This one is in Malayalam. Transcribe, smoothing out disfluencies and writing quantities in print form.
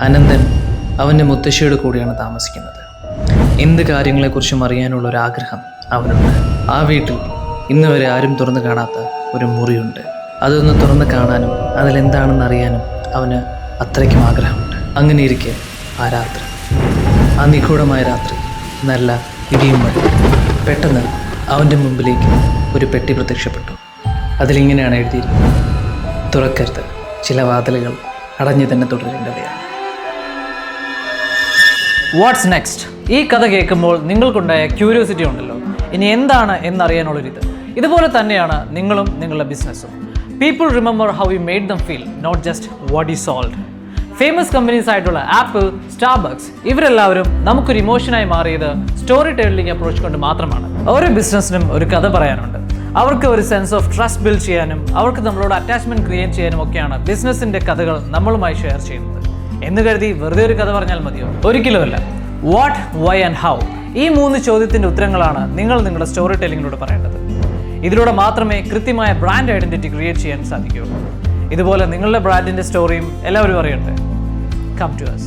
അനന്തൻ അവൻ്റെ മുത്തശ്ശിയുടെ കൂടെയാണ് താമസിക്കുന്നത്. എന്ത് കാര്യങ്ങളെക്കുറിച്ചും അറിയാനുള്ള ഒരു ആഗ്രഹം അവനുണ്ട്. ആ വീട്ടിൽ ഇന്ന് വരെ ആരും തുറന്നു കാണാത്ത ഒരു മുറിയുണ്ട്. അതൊന്ന് തുറന്ന് കാണാനും അതിലെന്താണെന്ന് അറിയാനും അവന് അത്രയ്ക്കും ആഗ്രഹമുണ്ട്. അങ്ങനെ ഇരിക്കെ ആ നിഗൂഢമായ രാത്രി നല്ല ഇടിയും മഴ. പെട്ടെന്ന് അവൻ്റെ മുമ്പിലേക്ക് ഒരു പെട്ടി പ്രത്യക്ഷപ്പെട്ടു. അതിലിങ്ങനെയാണ് എഴുതിയിരിക്കുന്നത്: തുറക്കരുത്, ചില വാതിലുകൾ അടഞ്ഞു തന്നെ തുടരേണ്ടവയാണ്. What's next? ഈ കഥ കേൾക്കുമ്പോൾ നിങ്ങൾക്കുണ്ടായ ക്യൂരിയോസിറ്റി ഉണ്ടല്ലോ, ഇനി എന്താണ് എന്നറിയാനുള്ളൊരിത്. ഇതുപോലെ തന്നെയാണ് നിങ്ങളും നിങ്ങളുടെ ബിസിനസ്സും. People remember how you made them feel, not just what you sold. Famous companies ആയിട്ടുള്ള ആപ്പിൾ, സ്റ്റാർബക്സ് ഇവരെല്ലാവരും നമുക്കൊരു ഇമോഷനായി മാറിയത് സ്റ്റോറി ടെല്ലിംഗ് അപ്രോച്ച് കൊണ്ട് മാത്രമാണ്. ഓരോ ബിസിനസ്സിനും ഒരു കഥ പറയാനുണ്ട്. അവർക്ക് ഒരു സെൻസ് ഓഫ് ട്രസ്റ്റ് ബിൽഡ് ചെയ്യാനും അവർക്ക് നമ്മളോട് അറ്റാച്ച്മെന്റ് ക്രിയേറ്റ് ചെയ്യാനും ഒക്കെയാണ് ബിസിനസ്സിന്റെ കഥകൾ നമ്മളുമായി ഷെയർ ചെയ്യുന്നത്. എന്ന് കരുതി വെറുതെ ഒരു കഥ പറഞ്ഞാൽ മതിയോ? ഒരിക്കലുമല്ല. വാട്ട്, വൈ ആൻഡ് ഹൗ, ഈ 3 ചോദ്യത്തിന്റെ ഉത്തരങ്ങളാണ് നിങ്ങൾ നിങ്ങളുടെ സ്റ്റോറി ടെല്ലിങ്ങിലൂടെ പറയേണ്ടത്. ഇതിലൂടെ മാത്രമേ കൃത്യമായ ബ്രാൻഡ് ഐഡന്റിറ്റി ക്രിയേറ്റ് ചെയ്യാൻ സാധിക്കുകയുള്ളൂ. ഇതുപോലെ നിങ്ങളുടെ ബ്രാൻഡിന്റെ സ്റ്റോറിയും എല്ലാവരും അറിയണ്ടേ? Come to us.